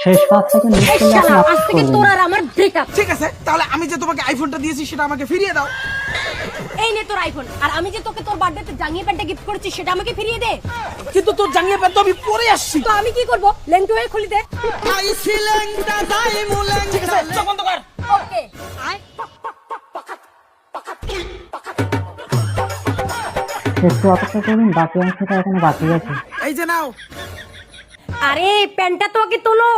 শেষ 5 second miss এই করলে আপনি শালা, আজ আফসোস থেকে করবেন। তোর আর আমার ব্রেকআপ। ঠিক আছে, তাহলে আমি যে তোমাকে আইফোনটা দিয়েছি সেটা আমাকে ফিরিয়ে দাও। এই নে তোর আইফোন, আর আমি যে তোকে তোর বার্থডেতে জাঙ্গিয়া প্যান্টটা গিফট করেছি সেটা আমাকে ফিরিয়ে দে। কিন্তু তোর জাঙ্গিয়া প্যান্ট তো আমি পরে আসছি। তো আমি কি করব? লেংটু হয়ে খুলি দে। ঠিক আছে, চোখ বন্ধ কর। ওকে আয়। একটু অপেক্ষা করুন, বাকি অংশটা এখনো বাকি আছে। এই যে নাও। আরে প্যান্টটা তো আগে তোলো।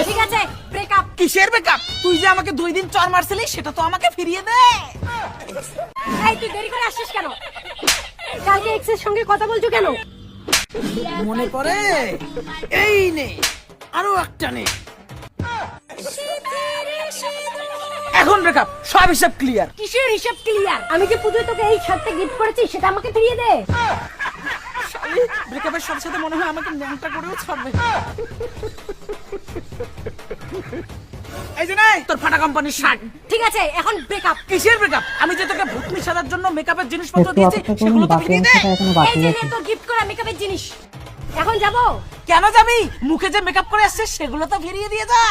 ঠিক আছে, ব্রেকআপ। কিসের ব্রেকআপ? তুই যে আমাকে 2 দিন চর মারছিলি সেটা তো আমাকে ফিরিয়ে দে। এই তুই দেরি করে আসছিস কেন? কালকে এক্সের সঙ্গে কথা বলছো কেন? মনে পড়ে? এই নে, আরো একটা নে। এখন ব্রেকআপ, সব হিসাব ক্লিয়ার। কিসের হিসাব ক্লিয়ার? আমি যে পুজোয় তোকে এই শার্টটা গিফট করেছি সেটা আমাকে ফিরিয়ে দে। ব্রেকআপের সাথে সাথে মনে হয় আমাকে ন্যাংটা করেও ছাড়বে। এই যে নাই তোর ফাটা কোম্পানির শার্ট। ঠিক আছে, এখন ব্রেকআপ। কিসের ব্রেকআপ? আমি যে তোকে ভূতনি সাজার জন্য মেকআপের জিনিসপত্র একটু দিয়েছি অপেক্ষা করুন, সেগুলো তো বাকি ফিরিয়ে দে। অংশটা এখনো এই বাকি যে আছে। নে তোর গিফট করা মেকআপের জিনিস। এখন যাব? কেন যাবি? মুখে যে মেকআপ করে আসছিস সেগুলো তো ফিরিয়ে দিয়ে যা।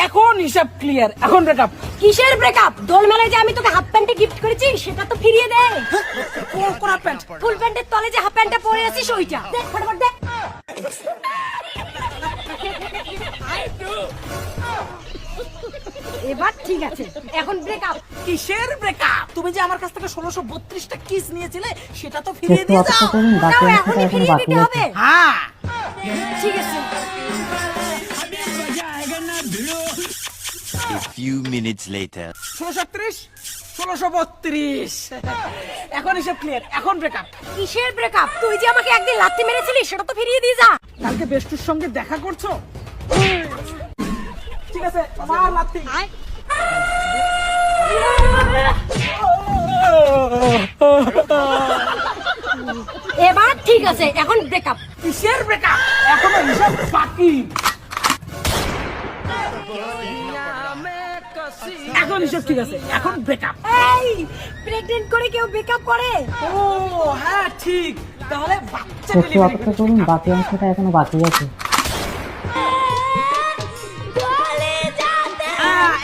এখন হিসাব ক্লিয়ার, এখন ব্রেকআপ। কিসের ব্রেকআপ? দোল মেলায় যে আমি তোকে হাফ প্যান্টে গিফট করেছি সেটা তো ফিরিয়ে দে। কোন প্যান্ট? ফুল প্যান্টের তলে যে হাফ প্যান্টটা পরে আছিস ওইটা দেখ, ফটাফট দেখ। এবার ঠিক আছে, এখন ব্রেকআপ। কিসের ব্রেকআপ? তুমি যে আমার কাছ থেকে 1632টা কিস নিয়েছিলে সেটা তো ফিরিয়ে একটু দিয়ে অপেক্ষা যাও। করুন, বাকি তাও অংশটা এখনই এখনো ফিরিয়ে বাকি দিতে আছে। হবে। হ্যাঁ, ঠিক আছে। A few minutes later. 1630, 1632। এখন হিসাব ক্লিয়ার, এখন ব্রেকআপ। কিসের ব্রেকআপ? তুই যে আমাকে একদিন লাথি মেরেছিলি সেটা তো ফিরিয়ে দিয়ে যা। কালকে বেস্টুর সঙ্গে দেখা করছো? ঠিক আছে, মার লাথি। এবার ঠিক আছে, এখন ব্রেকআপ। কিসের ব্রেকআপ? এখনো হিসাব বাকি। এখন হিসাব ঠিক আছে, এখন ব্রেকআপ। এই প্রেগন্যান্ট করে কেউ ব্রেকআপ করে? ও হ্যাঁ ঠিক, তাহলে বাচ্চা একটু ডেলিভারি অপেক্ষা করুন, বাকি অংশটা এখনো বাকি আছে।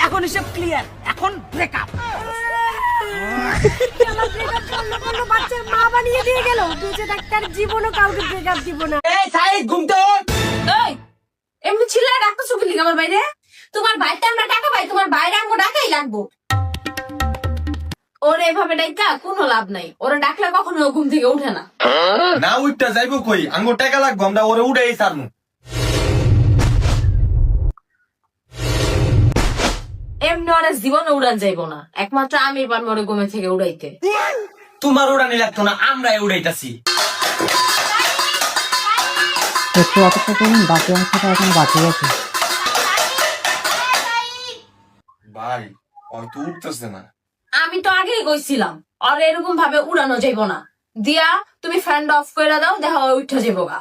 এখন হিসাব ক্লিয়ার, এখন ব্রেকআপ। আমার ব্রেকআপ করলো বাচ্চার মা বানিয়ে দিয়ে গেল। বুঝে ডাক্তার জীবনও কাউকে ব্রেকআপ দিব না। এই সাইদ ঘুমতে ওঠ। এই এমনি ছিল ডাক্তার চোখে লিখে আমার বাইরে তোমার বাইরটা আমরা টাকা পাই, তোমার বাইরে আমাকে ডাকাই লাগবো। ওর এভাবে ডাকা কোনো লাভ নাই, ওরা ডাকলে কখনো ও ঘুম থেকে উঠে না। না উঠটা যাইবো কই? আঙ্গুর টাকা লাগবো, আমরা ওরে উড়াই ছাড়বো। এমনি ওরা জীবনে উড়ান যাইবো না, একমাত্র আমি পারবো ওরে ঘুমে থেকে উড়াইতে। তোমার উড়ানি লাগতো না, আমরাই উড়াইতাছি। একটু অপেক্ষা করুন, বাকি অংশটা এখনো বাকি আছে। ভাই হয়তো উঠতেছে না। আমি তো আগেই কইছিলাম আর এরকম ভাবে উড়ানো যাইবো না। দিয়া তুমি ফ্যান অফ করে দাও, দেখা উঠে যাবো গা।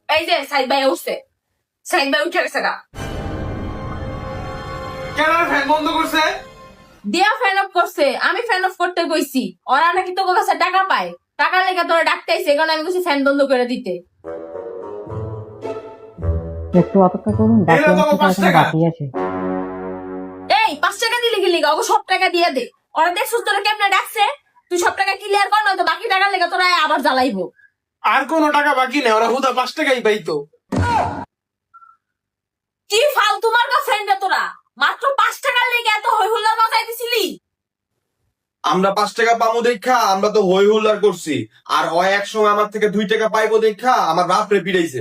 এই যে সাইদ ভাই উঠছে, সাইদ ভাই উঠে গেছে গা। কেন ফ্যান বন্ধ করছে? দিয়া ফ্যান অফ করছে, আমি ফ্যান অফ করতে কইছি। ওরা নাকি তোর কাছে টাকা পায়, টাকা লেগে তোরা ডাকতেছে, এই কারণে আমি কইছি ফ্যান বন্ধ করে দিতে। একটু অপেক্ষা করুন, বাকি এই নাও, অংশটা 5 এখনো টাকা। বাকি আছে। এই 5 টাকা দিলে কি লিগা? ওকে সব টাকা দিয়ে দে। ওরা দেখছিস তোরা কেমনে ডাকছে, তুই সব টাকা ক্লিয়ার কর, নয়তো বাকি টাকা লেগে তোরা আবার জ্বালাইবো। আর কোন টাকা বাকি নেই, ওরা হুদা 5 টাকাই পাইতো। কি ফালতু মার্কা ফ্রেন্ড তোরা, মাত্র 5 টাকার লেগে এত হই হুল্লার মাথায় দিছিলি। আমরা 5 টাকা পামো দেখা আমরা তো হই হুল্লার করছি, আর ও এক সময় আমার থেকে 2 টাকা পাইবো দেখা আমার বাপ রে পিড়াইছে।